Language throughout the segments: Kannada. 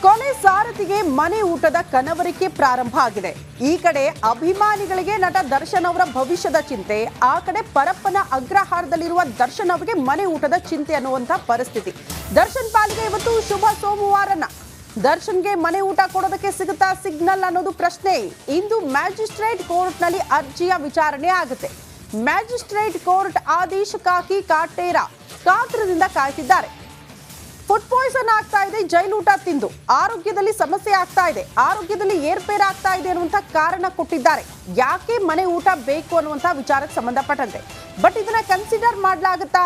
ಕೊಲೆ ಸಾರಥಿಗೆ ಮನೆ ಊಟದ ಕನವರಿಕೆ ಪ್ರಾರಂಭ ಆಗಿದೆ. ಈ ಕಡೆ ಅಭಿಮಾನಿಗಳಿಗೆ ನಟ ದರ್ಶನ್ ಅವರ ಭವಿಷ್ಯದ ಚಿಂತೆ, ಆ ಕಡೆ ಪರಪ್ಪನ ಅಗ್ರಹಾರದಲ್ಲಿರುವ ದರ್ಶನ್ ಅವರಿಗೆ ಮನೆ ಊಟದ ಚಿಂತೆ ಅನ್ನುವಂತ ಪರಿಸ್ಥಿತಿ. ದರ್ಶನ್ ಪಾಲಿಗೆ ಇವತ್ತು ಶುಭ ಸೋಮವಾರನ. ದರ್ಶನ್ಗೆ ಮನೆ ಊಟ ಕೊಡೋದಕ್ಕೆ ಸಿಗುತ್ತಾ ಸಿಗ್ನಲ್ ಅನ್ನೋದು ಪ್ರಶ್ನೆ. ಇಂದು ಮ್ಯಾಜಿಸ್ಟ್ರೇಟ್ ಕೋರ್ಟ್ ನಲ್ಲಿ ಅರ್ಜಿಯ ವಿಚಾರಣೆ ಆಗುತ್ತೆ. ಮ್ಯಾಜಿಸ್ಟ್ರೇಟ್ ಕೋರ್ಟ್ ಆದೇಶಕ್ಕಾಗಿ ಕಾತರದಿಂದ ಕಾಯ್ತಿದ್ದಾರೆ. ಫುಡ್ ಪಾಯ್ಸನ್ ಆಗ್ತಾ ಇದೆ, ಜೈಲೂಟ ತಿಂದು ಆರೋಗ್ಯದಲ್ಲಿ ಸಮಸ್ಯೆ ಆಗ್ತಾ ಇದೆ, ಆರೋಗ್ಯದಲ್ಲಿ ಏರ್ಪೇರ್ ಆಗ್ತಾ ಇದೆ ಅನ್ನುವಂಥ ಕಾರಣ ಕೊಟ್ಟಿದ್ದಾರೆ. ಯಾಕೆ ಮನೆ ಊಟ ಬೇಕು ಅನ್ನುವಂಥ ವಿಚಾರಕ್ಕೆ ಸಂಬಂಧಪಟ್ಟಂತೆ. ಬಟ್ ಇದನ್ನ ಕನ್ಸಿಡರ್ ಮಾಡಲಾಗುತ್ತಾ?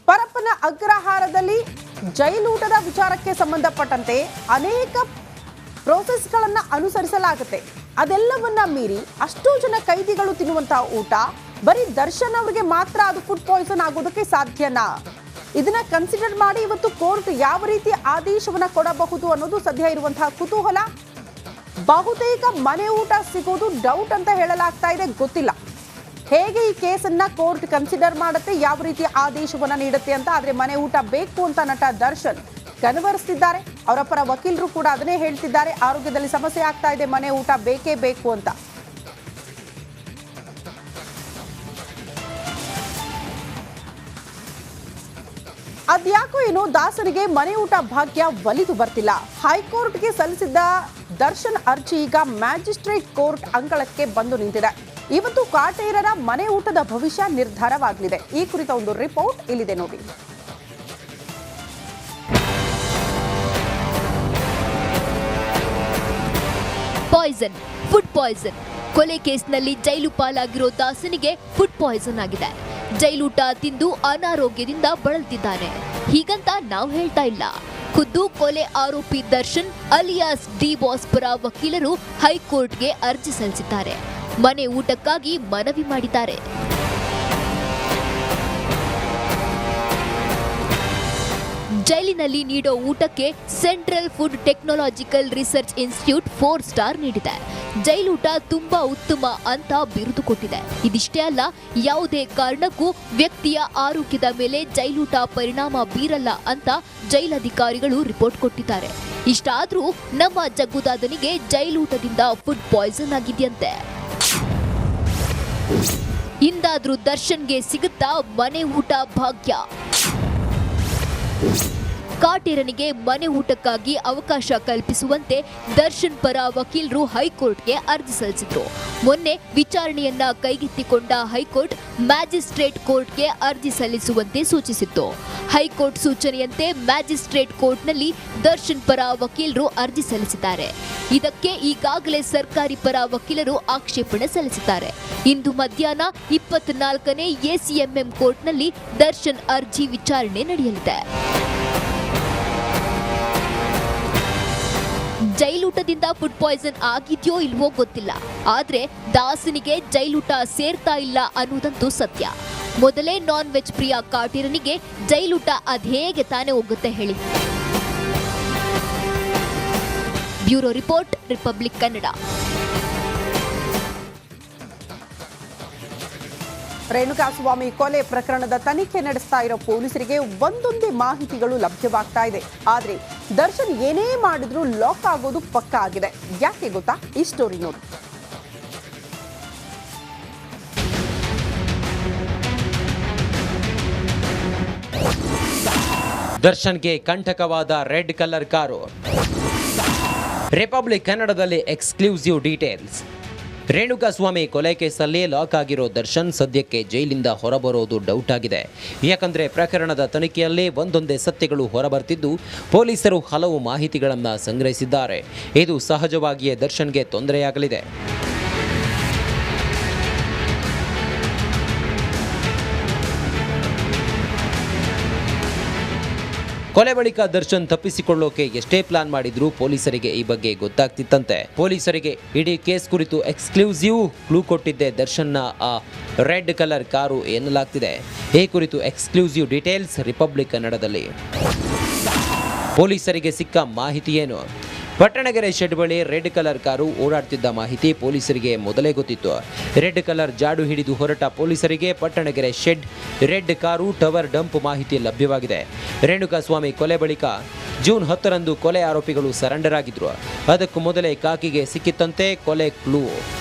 ಪರಪ್ಪನ ಅಗ್ರಹಾರದಲ್ಲಿ ಜೈಲೂಟದ ವಿಚಾರಕ್ಕೆ ಸಂಬಂಧಪಟ್ಟಂತೆ ಅನೇಕ ಪ್ರೋಸೆಸ್ಗಳನ್ನ ಅನುಸರಿಸಲಾಗುತ್ತೆ. ಅದೆಲ್ಲವನ್ನ ಮೀರಿ ಅಷ್ಟೋ ಜನ ಕೈದಿಗಳು ತಿನ್ನುವಂತಹ ಊಟ ಬರೀ ದರ್ಶನ್ ಅವರಿಗೆ ಮಾತ್ರ ಅದು ಫುಡ್ ಪಾಯ್ಸನ್ ಆಗೋದಕ್ಕೆ ಸಾಧ್ಯನಾ? ಇದನ್ನ ಕನ್ಸಿಡರ್ ಮಾಡಿ ಇವತ್ತು ಕೋರ್ಟ್ ಯಾವ ರೀತಿ ಆದೇಶವನ್ನ ಕೊಡಬಹುದು ಅನ್ನೋದು ಸದ್ಯ ಇರುವಂತಹ ಕುತೂಹಲ. ಬಹುತೇಕ ಮನೆ ಊಟ ಸಿಗೋದು ಡೌಟ್ ಅಂತ ಹೇಳಲಾಗ್ತಾ ಇದೆ, ಗೊತ್ತಿಲ್ಲ ಹೇಗೆ ಈ ಕೇಸನ್ನ ಕೋರ್ಟ್ ಕನ್ಸಿಡರ್ ಮಾಡುತ್ತೆ, ಯಾವ ರೀತಿ ಆದೇಶವನ್ನ ನೀಡುತ್ತೆ ಅಂತ. ಆದ್ರೆ ಮನೆ ಊಟ ಬೇಕು ಅಂತ ನಟ ದರ್ಶನ್ ಕನವರಿಸ್ತಿದ್ದಾರೆ. ಅವರ ಪರ ವಕೀಲರು ಕೂಡ ಅದನ್ನೇ ಹೇಳ್ತಿದ್ದಾರೆ, ಆರೋಗ್ಯದಲ್ಲಿ ಸಮಸ್ಯೆ ಆಗ್ತಾ ಇದೆ, ಮನೆ ಊಟ ಬೇಕೇ ಬೇಕು ಅಂತ. ಅದ್ಯಾಕೋ ಏನೋ ದಾಸರಿಗೆ ಮನೆ ಊಟ ಭಾಗ್ಯ ಒಲಿದು ಬರ್ತಿಲ್ಲ. ಹೈಕೋರ್ಟ್ಗೆ ಸಲ್ಲಿಸಿದ್ದ ದರ್ಶನ್ ಅರ್ಜಿ ಈಗ ಮ್ಯಾಜಿಸ್ಟ್ರೇಟ್ ಕೋರ್ಟ್ ಅಂಗಳಕ್ಕೆ ಬಂದು ನಿಂತಿದೆ. ಇವತ್ತು ಕಾಟೇರರ ಮನೆ ಊಟದ ಭವಿಷ್ಯ ನಿರ್ಧಾರವಾಗಲಿದೆ. ಈ ಕುರಿತ ಒಂದು ರಿಪೋರ್ಟ್ ಇಲ್ಲಿದೆ ನೋಡಿ. Poison, food poison. ಕೊಲೆ ಕೇಸ್ನಲ್ಲಿ ಜೈಲು ಪಾಲಾಗಿರೋ ದಾಸನಿಗೆ ಫುಡ್ ಪಾಯ್ಸನ್ ಆಗಿದೆ. ಜೈಲೂಟ ತಿಂದು ಅನಾರೋಗ್ಯದಿಂದ ಬಳಲ್ತಿದ್ದಾನೆ. ಹೀಗಂತ ನಾವು ಹೇಳ್ತಾ ಇಲ್ಲ. ಖುದ್ದು ಕೊಲೆ ಆರೋಪಿ ದರ್ಶನ್ ಅಲಿಯಾಸ್ ಡಿ ಬಾಸ್ ಪರ ವಕೀಲರು ಹೈಕೋರ್ಟ್ಗೆ ಅರ್ಜಿ ಸಲ್ಲಿಸಿದ್ದಾರೆ. ಮನೆ ಊಟಕ್ಕಾಗಿ ಮನವಿ ಮಾಡಿದ್ದಾರೆ. ಜೈಲಿನಲ್ಲಿ ನೀಡೋ ಊಟಕ್ಕೆ central food technological research institute 4 star ನೀಡಿದೆ. ಜೈಲೂಟ ತುಂಬಾ ಉತ್ತಮ ಅಂತ ಬಿರುದು ಕೊಟ್ಟಿದೆ. ಇದಿಷ್ಟೇ ಅಲ್ಲ, ಯಾವುದೇ ಕಾರಣಕ್ಕೂ ವ್ಯಕ್ತಿಯ ಆರೋಗ್ಯದ ಮೇಲೆ ಜೈಲೂಟ ಪರಿಣಾಮ ಬೀರಲ್ಲ ಅಂತ ಜೈಲಧಿಕಾರಿಗಳು ರಿಪೋರ್ಟ್ ಕೊಟ್ಟಿದ್ದಾರೆ. ಇಷ್ಟಾದ್ರೂ ನಮ್ಮ ಜಗ್ಗುದಾದನಿಗೆ ಜೈಲೂಟದಿಂದ ಫುಡ್ ಪಾಯ್ಸನ್ ಆಗಿದೆಯಂತೆ. ಇಂದಾದ್ರೂ ದರ್ಶನ್ಗೆ ಸಿಗುತ್ತಾ ಮನೆ ಊಟ ಭಾಗ್ಯ? ಕಾಟೇರನಿಗೆ ಮನೆ ಊಟಕ್ಕಾಗಿ ಅವಕಾಶ ಕಲ್ಪಿಸುವಂತೆ ದರ್ಶನ್ ಪರ ವಕೀಲರು ಹೈಕೋರ್ಟ್ಗೆ ಅರ್ಜಿ ಸಲ್ಲಿಸಿದ್ರು. ಮೊನ್ನೆ ವಿಚಾರಣೆಯನ್ನ ಕೈಗೆತ್ತಿಕೊಂಡ ಹೈಕೋರ್ಟ್ ಮ್ಯಾಜಿಸ್ಟ್ರೇಟ್ ಕೋರ್ಟ್ಗೆ ಅರ್ಜಿ ಸಲ್ಲಿಸುವಂತೆ ಸೂಚಿಸಿತ್ತು. ಹೈಕೋರ್ಟ್ ಸೂಚನೆಯಂತೆ ಮ್ಯಾಜಿಸ್ಟ್ರೇಟ್ ಕೋರ್ಟ್ನಲ್ಲಿ ದರ್ಶನ್ ಪರ ವಕೀಲರು ಅರ್ಜಿ ಸಲ್ಲಿಸಿದ್ದಾರೆ. ಇದಕ್ಕೆ ಈಗಾಗಲೇ ಸರ್ಕಾರಿ ಪರ ವಕೀಲರು ಆಕ್ಷೇಪಣೆ ಸಲ್ಲಿಸಿದ್ದಾರೆ. ಇಂದು ಮಧ್ಯಾಹ್ನ 24ನೇ ಎಸಿಎಂಎಂ ಕೋರ್ಟ್ನಲ್ಲಿ ದರ್ಶನ್ ಅರ್ಜಿ ವಿಚಾರಣೆ ನಡೆಯಲಿದೆ. ಜೈಲೂಟದಿಂದ ಫುಡ್ ಪಾಯ್ಸನ್ ಆಗಿದ್ಯೋ ಇಲ್ವೋ ಗೊತ್ತಿಲ್ಲ. ಆದ್ರೆ ದಾಸನಿಗೆ ಜೈಲೂಟ ಸೇರ್ತಾ ಇಲ್ಲ ಅನ್ನೋದಂತೂ ಸತ್ಯ. ಮೊದಲೇ ನಾನ್ ವೆಜ್ ಪ್ರಿಯ ಕಾಟೇರನಿಗೆ ಜೈಲೂಟ ಅದ್ಹೇಗೆ ತಾನೇ ಹೋಗುತ್ತೆ ಹೇಳಿ. Bureau report, Republic Kannada. Renukaswamy ಕೊಲೆ ಪ್ರಕರಣದ ತನಿಖೆ ನಡೆಸ್ತಾ ಇರೋ ಪೊಲೀಸರಿಗೆ ಒಂದೊಂದೇ ಮಾಹಿತಿಗಳು ಲಭ್ಯವಾಗ್ತಾ ಇದೆ. ಆದ್ರೆ ದರ್ಶನ್ ಏನೇ ಮಾಡಿದ್ರು ಲಾಕ್ ಆಗೋದು ಪಕ್ಕಾ ಆಗಿದೆ. ಯಾಕೆ ಗೊತ್ತಾ? ಈ ಸ್ಟೋರಿ ನೋಡಿ. ದರ್ಶನ್ಗೆ ಕಂಟಕವಾದ ರೆಡ್ ಕಲರ್ ಕಾರು. ರಿಪಬ್ಲಿಕ್ ಕನ್ನಡದಲ್ಲಿ ಎಕ್ಸ್ಕ್ಲೂಸಿವ್ ಡೀಟೇಲ್ಸ್. ರೇಣುಕಾಸ್ವಾಮಿ ಕೊಲೆ ಕೇಸಲ್ಲಿ ಲಾಕ್ ಆಗಿರೋ ದರ್ಶನ್ ಸದ್ಯಕ್ಕೆ ಜೈಲಿಂದ ಹೊರಬರೋದು ಡೌಟ್ ಆಗಿದೆ. ಯಾಕಂದರೆ ಪ್ರಕರಣದ ತನಿಖೆಯಲ್ಲಿ ಒಂದೊಂದೇ ಸತ್ಯಗಳು ಹೊರಬರ್ತಿದ್ದು ಪೊಲೀಸರು ಹಲವು ಮಾಹಿತಿಗಳನ್ನು ಸಂಗ್ರಹಿಸಿದ್ದಾರೆ. ಇದು ಸಹಜವಾಗಿಯೇ ದರ್ಶನ್ಗೆ ತೊಂದರೆಯಾಗಲಿದೆ. ಕೊಲೆ ಬಳಿಕ ದರ್ಶನ್ ತಪ್ಪಿಸಿಕೊಳ್ಳೋಕೆ ಎಷ್ಟೇ ಪ್ಲಾನ್ ಮಾಡಿದ್ರೂ ಪೊಲೀಸರಿಗೆ ಈ ಬಗ್ಗೆ ಗೊತ್ತಾಗ್ತಿತ್ತಂತೆ. ಪೊಲೀಸರಿಗೆ ಇಡೀ ಕೇಸ್ ಕುರಿತು ಎಕ್ಸ್ಕ್ಲೂಸಿವ್ ಕ್ಲೂ ಕೊಟ್ಟಿದ್ದೆ ದರ್ಶನ್ನ ಆ ರೆಡ್ ಕಲರ್ ಕಾರು ಎನ್ನಲಾಗ್ತಿದೆ. ಈ ಕುರಿತು ಎಕ್ಸ್ಕ್ಲೂಸಿವ್ ಡೀಟೇಲ್ಸ್ ರಿಪಬ್ಲಿಕ್ ಕನ್ನಡದಲ್ಲಿ. ಪೊಲೀಸರಿಗೆ ಸಿಕ್ಕ ಮಾಹಿತಿ ಏನು? ಪಟ್ಟಣಗೆರೆ ಶೆಡ್ ಬಳಿ ರೆಡ್ ಕಲರ್ ಕಾರು ಓಡಾಡ್ತಿದ್ದ ಮಾಹಿತಿ ಪೊಲೀಸರಿಗೆ ಮೊದಲೇ ಗೊತ್ತಿತ್ತು. ರೆಡ್ ಕಲರ್ ಜಾಡು ಹಿಡಿದು ಹೊರಟ ಪೊಲೀಸರಿಗೆ Pattanagere shed red car tower dump ಮಾಹಿತಿ ಲಭ್ಯವಾಗಿದೆ. ರೇಣುಕಾಸ್ವಾಮಿ ಕೊಲೆ ಬಳಿಕ ಜೂನ್ 10ರಂದು ಕೊಲೆ ಆರೋಪಿಗಳು ಸರೆಂಡರ್ ಆಗಿದ್ರು. ಅದಕ್ಕೂ ಮೊದಲೇ ಕಾಕಿಗೆ ಸಿಕ್ಕಿತ್ತಂತೆ ಕೊಲೆ ಕ್ಲೂ.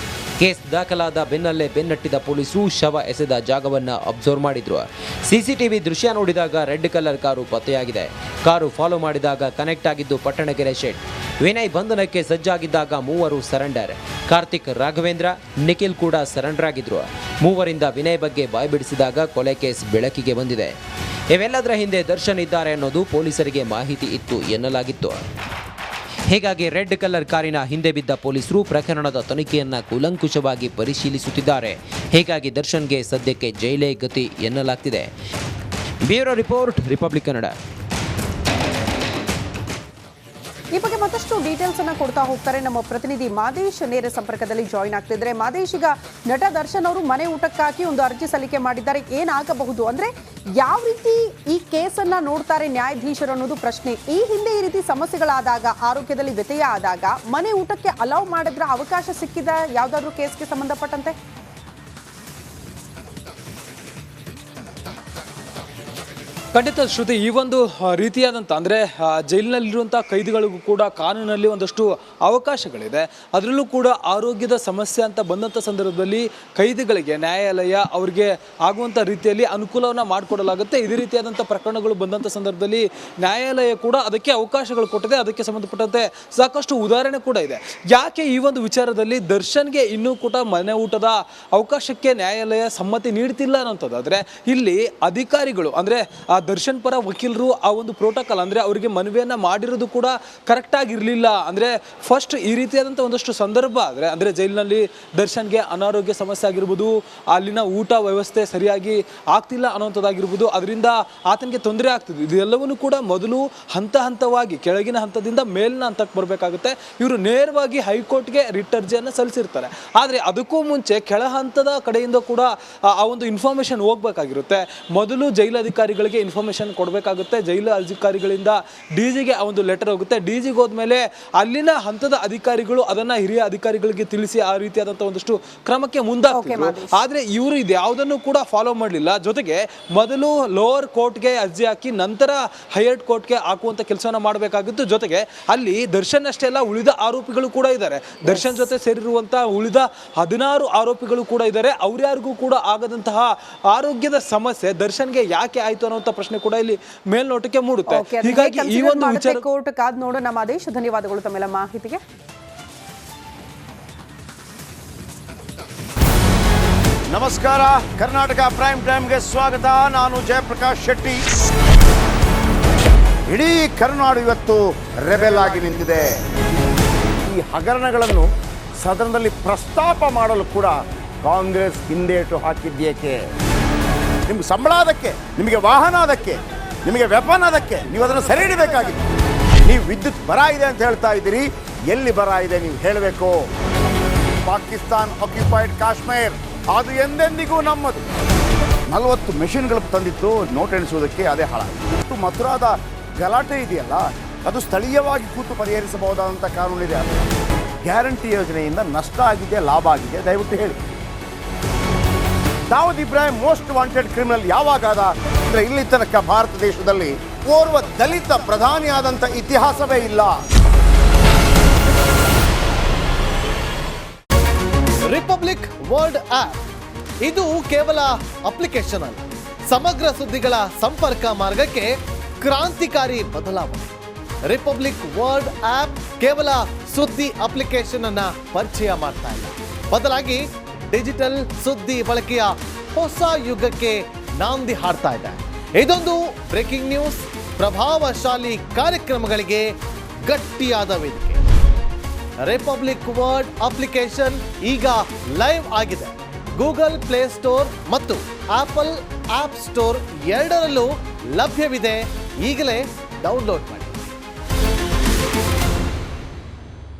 ಕೇಸ್ ದಾಖಲಾದ ಬೆನ್ನಲ್ಲೇ ಬೆನ್ನಟ್ಟಿದ ಪೊಲೀಸರು ಶವ ಎಸೆದ ಜಾಗವನ್ನ ಅಬ್ಸರ್ವ್ ಮಾಡಿದ್ರು. ಸಿಸಿಟಿವಿ ದೃಶ್ಯ ನೋಡಿದಾಗ ರೆಡ್ ಕಲರ್ ಕಾರು ಪತ್ತೆಯಾಗಿದೆ. ಕಾರು ಫಾಲೋ ಮಾಡಿದಾಗ ಕನೆಕ್ಟ್ ಆಗಿದ್ದು ಪಟ್ಟಣಗೆರೆ ಶೆಡ್. ವಿನಯ್ ಬಂಧನಕ್ಕೆ ಸಜ್ಜಾಗಿದ್ದಾಗ ಮೂವರು ಸರೆಂಡರ್. ಕಾರ್ತಿಕ್, ರಾಘವೇಂದ್ರ, ನಿಖಿಲ್ ಕೂಡ ಸರೆಂಡರ್ ಆಗಿದ್ರು. ಮೂವರಿಂದ ವಿನಯ್ ಬಗ್ಗೆ ಬಾಯ್ಬಿಡಿಸಿದಾಗ ಕೊಲೆ ಕೇಸ್ ಬೆಳಕಿಗೆ ಬಂದಿದೆ. ಇವೆಲ್ಲದರ ಹಿಂದೆ ದರ್ಶನ್ ಇದ್ದಾರೆ ಅನ್ನೋದು ಪೊಲೀಸರಿಗೆ ಮಾಹಿತಿ ಇತ್ತು ಎನ್ನಲಾಗಿತ್ತು. ಹೀಗಾಗಿ ರೆಡ್ ಕಲರ್ ಕಾರಿನ ಹಿಂದೆ ಬಿದ್ದ ಪೊಲೀಸರು ಪ್ರಕರಣದ ತನಿಖೆಯನ್ನ ಕೂಲಂಕುಷವಾಗಿ ಪರಿಶೀಲಿಸುತ್ತಿದ್ದಾರೆ. ಹೀಗಾಗಿ ದರ್ಶನ್ಗೆ ಸದ್ಯಕ್ಕೆ ಜೈಲೇ ಗತಿ ಎನ್ನಲಾಗ್ತಿದೆ. Bureau report, Republic Kannada. ಈ ಬಗ್ಗೆ ಮತ್ತಷ್ಟು ಡೀಟೇಲ್ಸ್ ಅನ್ನ ಕೊಡ್ತಾ ಹೋಗ್ತಾರೆ ನಮ್ಮ ಪ್ರತಿನಿಧಿ ಮಾದೇಶ್ ನೇರ ಸಂಪರ್ಕದಲ್ಲಿ ಜಾಯಿನ್ ಆಗ್ತಿದ್ರೆ. ಮಾದೇಶ್, ಈಗ ನಟ ದರ್ಶನ್ ಅವರು ಮನೆ ಊಟಕ್ಕಾಗಿ ಒಂದು ಅರ್ಜಿ ಸಲ್ಲಿಕೆ ಮಾಡಿದ್ದಾರೆ. ಏನಾಗಬಹುದು ಅಂದ್ರೆ ಯಾವ ರೀತಿ ಈ ಕೇಸನ್ನ ನೋಡ್ತಾರೆ ನ್ಯಾಯಾಧೀಶರು ಅನ್ನೋದು ಪ್ರಶ್ನೆ. ಈ ಹಿಂದೆ ಈ ರೀತಿ ಸಮಸ್ಯೆಗಳಾದಾಗ, ಆರೋಗ್ಯದಲ್ಲಿ ವ್ಯತ್ಯಯ ಆದಾಗ ಮನೆ ಊಟಕ್ಕೆ ಅಲೌ ಮಾಡಿದ್ರ ಅವಕಾಶ ಸಿಕ್ಕಿದ ಯಾವ್ದಾದ್ರು ಕೇಸ್ಗೆ ಸಂಬಂಧಪಟ್ಟಂತೆ? ಖಂಡಿತ ಶ್ರುತಿ, ಈ ಒಂದು ರೀತಿಯಾದಂಥ ಅಂದರೆ ಜೈಲಿನಲ್ಲಿರುವಂಥ ಕೈದಿಗಳಿಗೂ ಕೂಡ ಕಾನೂನಲ್ಲಿ ಒಂದಷ್ಟು ಅವಕಾಶಗಳಿದೆ. ಅದರಲ್ಲೂ ಕೂಡ ಆರೋಗ್ಯದ ಸಮಸ್ಯೆ ಅಂತ ಬಂದಂಥ ಸಂದರ್ಭದಲ್ಲಿ ಕೈದಿಗಳಿಗೆ ನ್ಯಾಯಾಲಯ ಅವರಿಗೆ ಆಗುವಂಥ ರೀತಿಯಲ್ಲಿ ಅನುಕೂಲವನ್ನು ಮಾಡಿಕೊಡಲಾಗುತ್ತೆ. ಇದೇ ರೀತಿಯಾದಂಥ ಪ್ರಕರಣಗಳು ಬಂದಂಥ ಸಂದರ್ಭದಲ್ಲಿ ನ್ಯಾಯಾಲಯ ಕೂಡ ಅದಕ್ಕೆ ಅವಕಾಶಗಳು ಕೊಟ್ಟಿದೆ. ಅದಕ್ಕೆ ಸಂಬಂಧಪಟ್ಟಂತೆ ಸಾಕಷ್ಟು ಉದಾಹರಣೆ ಕೂಡ ಇದೆ. ಯಾಕೆ ಈ ಒಂದು ವಿಚಾರದಲ್ಲಿ ದರ್ಶನ್ಗೆ ಇನ್ನೂ ಕೂಡ ಮನೆ ಊಟದ ಅವಕಾಶಕ್ಕೆ ನ್ಯಾಯಾಲಯ ಸಮ್ಮತಿ ನೀಡ್ತಿಲ್ಲ ಅನ್ನೋಂಥದ್ದಾದರೆ, ಇಲ್ಲಿ ಅಧಿಕಾರಿಗಳು ಅಂದರೆ ದರ್ಶನ್ ಪರ ವಕೀಲರು ಆ ಒಂದು ಪ್ರೋಟೋಕಾಲ್ ಅಂದರೆ ಅವರಿಗೆ ಮನವಿಯನ್ನು ಮಾಡಿರೋದು ಕೂಡ ಕರೆಕ್ಟಾಗಿರಲಿಲ್ಲ. ಅಂದರೆ ಫಸ್ಟ್ ಈ ರೀತಿಯಾದಂಥ ಒಂದಷ್ಟು ಸಂದರ್ಭ ಅಂದರೆ ಜೈಲಿನಲ್ಲಿ ದರ್ಶನ್ಗೆ ಅನಾರೋಗ್ಯ ಸಮಸ್ಯೆ ಆಗಿರ್ಬೋದು, ಅಲ್ಲಿನ ಊಟ ವ್ಯವಸ್ಥೆ ಸರಿಯಾಗಿ ಆಗ್ತಿಲ್ಲ ಅನ್ನೋಂಥದ್ದಾಗಿರ್ಬೋದು, ಅದರಿಂದ ಆತನಿಗೆ ತೊಂದರೆ ಆಗ್ತಿದೆ. ಇದೆಲ್ಲವನ್ನೂ ಕೂಡ ಮೊದಲು ಹಂತವಾಗಿ ಕೆಳಗಿನ ಹಂತದಿಂದ ಮೇಲಿನ ಹಂತಕ್ಕೆ ಬರಬೇಕಾಗುತ್ತೆ. ಇವರು ನೇರವಾಗಿ ಹೈಕೋರ್ಟ್ಗೆ ರಿಟ್ ಅರ್ಜಿಯನ್ನು ಸಲ್ಲಿಸಿರ್ತಾರೆ. ಆದರೆ ಅದಕ್ಕೂ ಮುಂಚೆ ಕೆಳ ಹಂತದ ಕಡೆಯಿಂದ ಕೂಡ ಆ ಒಂದು ಇನ್ಫಾರ್ಮೇಷನ್ ಹೋಗ್ಬೇಕಾಗಿರುತ್ತೆ. ಮೊದಲು ಜೈಲು ಅಧಿಕಾರಿಗಳಿಗೆ ಇನ್ಫಾರ್ಮೇಷನ್ ಕೊಡಬೇಕಾಗುತ್ತೆ. ಜೈಲು ಅಧಿಕಾರಿಗಳಿಂದ ಡಿಜಿಗೆ ಆ ಒಂದು ಲೆಟರ್ ಹೋಗುತ್ತೆ. ಡಿಜಿಗೆ ಹೋದ್ಮೇಲೆ ಅಲ್ಲಿನ ಹಂತದ ಅಧಿಕಾರಿಗಳು ಅದನ್ನ ಹಿರಿಯ ಅಧಿಕಾರಿಗಳಿಗೆ ತಿಳಿಸಿ ಆ ರೀತಿಯಾದಂಥ ಒಂದಷ್ಟು ಕ್ರಮಕ್ಕೆ ಮುಂದಾಗ್ತಿದ್ರು. ಆದರೆ ಇವರು ಇದು ಯಾವುದನ್ನು ಕೂಡ ಫಾಲೋ ಮಾಡಲಿಲ್ಲ. ಜೊತೆಗೆ ಮೊದಲು ಲೋವರ್ ಕೋರ್ಟ್ಗೆ ಅರ್ಜಿ ಹಾಕಿ ನಂತರ ಹೈಯರ್ ಕೋರ್ಟ್ಗೆ ಹಾಕುವಂಥ ಕೆಲಸವನ್ನು ಮಾಡಬೇಕಾಗಿತ್ತು. ಜೊತೆಗೆ ಅಲ್ಲಿ ದರ್ಶನ್ ಅಷ್ಟೇ ಅಲ್ಲ, ಉಳಿದ ಆರೋಪಿಗಳು ಕೂಡ ಇದ್ದಾರೆ. ದರ್ಶನ್ ಜೊತೆ ಸೇರಿರುವಂಥ ಉಳಿದ 16 ಆರೋಪಿಗಳು ಕೂಡ ಇದ್ದಾರೆ. ಅವ್ರ್ಯಾರಿಗೂ ಕೂಡ ಆಗದಂತಹ ಆರೋಗ್ಯದ ಸಮಸ್ಯೆ ದರ್ಶನ್ಗೆ ಯಾಕೆ ಆಯ್ತು ಅನ್ನೋ ಪ್ರಶ್ನೆ ಕೂಡ ಇಲ್ಲಿ ಮೇಲ್ನೋಟಕ್ಕೆ ಮೂಡುತ್ತೆ. ಹೀಗಾಗಿ ಈ ಒಂದು ವಿಚಾರ ಕೋರ್ಟ್ ಕಾದ್ ನೋಡೋಣ. ಮಾದೇಶ್, ಧನ್ಯವಾದಗಳು ತಮ್ಮೆಲ್ಲ ಮಾಹಿತಿಗೆ. ನಮಸ್ಕಾರ, ಕರ್ನಾಟಕ ಪ್ರೈಮ್ ಟೈಮ್ಗೆ ಸ್ವಾಗತ. ನಾನು ಜಯಪ್ರಕಾಶ್ ಶೆಟ್ಟಿ. ಇಡೀ ಕರ್ನಾಡು ಇವತ್ತು ರೆಬೆಲ್ ಆಗಿ ನಿಂತಿದೆ. ಈ ಹಗರಣಗಳನ್ನು ಸದನದಲ್ಲಿ ಪ್ರಸ್ತಾಪ ಮಾಡಲು ಕೂಡ ಕಾಂಗ್ರೆಸ್ ಹಿಂದೇಟು ಹಾಕಿದ್ದೇಕೆ? ನಿಮ್ಗೆ ಸಂಬಳ ಅದಕ್ಕೆ, ನಿಮಗೆ ವಾಹನ ಅದಕ್ಕೆ, ನಿಮಗೆ ವೆಪನ್ ಅದಕ್ಕೆ, ನೀವು ಅದನ್ನು ಸೆರೆ ಹಿಡಿಬೇಕಾಗಿತ್ತು. ನೀವು ವಿದ್ಯುತ್ ಬರ ಇದೆ ಅಂತ ಹೇಳ್ತಾ ಇದ್ದೀರಿ. ಎಲ್ಲಿ ಬರ ಇದೆ ನೀವು ಹೇಳಬೇಕು. ಪಾಕಿಸ್ತಾನ್ ಆಕ್ಯುಪೈಡ್ ಕಾಶ್ಮೀರ್ ಅದು ಎಂದೆಂದಿಗೂ ನಮ್ಮದು. 40 ಮೆಷಿನ್ಗಳು ತಂದಿತ್ತು ನೋಟ್ ಎಣಿಸುವುದಕ್ಕೆ, ಅದೇ ಹಾಳಾಯಿತು. ಮಥುರಾದ ಗಲಾಟೆ ಇದೆಯಲ್ಲ, ಅದು ಸ್ಥಳೀಯವಾಗಿ ಕೂತು ಪರಿಹರಿಸಬಹುದಾದಂಥ ಕಾನೂನಿದೆ. ಗ್ಯಾರಂಟಿ ಯೋಜನೆಯಿಂದ ನಷ್ಟ ಆಗಿದೆ, ಲಾಭ ಆಗಿದೆ, ದಯವಿಟ್ಟು ಹೇಳಿ. Dawood Ibrahim most wanted criminal ಯಾವಾಗಾದ ಅಂದರೆ ಇಲ್ಲಿ ತನಕ ಭಾರತ ದೇಶದಲ್ಲಿ ಓರ್ವ ದಲಿತ ಪ್ರಧಾನಿಯಾದಂಥ ಇತಿಹಾಸವೇ ಇಲ್ಲ. ರಿಪಬ್ಲಿಕ್ ವರ್ಲ್ಡ್ ಆಪ್ ಇದು ಕೇವಲ ಅಪ್ಲಿಕೇಶನ್ ಅಲ್ಲ, ಸಮಗ್ರ ಸುದ್ದಿಗಳ ಸಂಪರ್ಕ ಮಾರ್ಗಕ್ಕೆ ಕ್ರಾಂತಿಕಾರಿ ಬದಲಾವಣೆ. ರಿಪಬ್ಲಿಕ್ ವರ್ಲ್ಡ್ ಆಪ್ ಕೇವಲ ಸುದ್ದಿ ಅಪ್ಲಿಕೇಶನ್ ಅನ್ನ ಪರಿಚಯ ಮಾಡ್ತಾ ಇಲ್ಲ, ಬದಲಾಗಿ ಡಿಜಿಟಲ್ ಸುದ್ದಿ ಬಳಕೆಯ ಹೊಸ ಯುಗಕ್ಕೆ ನಾಂದಿ ಹಾಡ್ತಾ ಇದೆ. ಇದೊಂದು ಬ್ರೇಕಿಂಗ್ ನ್ಯೂಸ್, ಪ್ರಭಾವಶಾಲಿ ಕಾರ್ಯಕ್ರಮಗಳಿಗೆ ಗಟ್ಟಿಯಾದ ವೇದಿಕೆ. ರಿಪಬ್ಲಿಕ್ ವರ್ಲ್ಡ್ ಅಪ್ಲಿಕೇಶನ್ ಈಗ ಲೈವ್ ಆಗಿದೆ. ಗೂಗಲ್ ಪ್ಲೇ ಸ್ಟೋರ್ ಮತ್ತು ಆಪಲ್ ಆಪ್ ಸ್ಟೋರ್ ಎರಡರಲ್ಲೂ ಲಭ್ಯವಿದೆ. ಈಗಲೇ ಡೌನ್ಲೋಡ್ ಮಾಡಿ.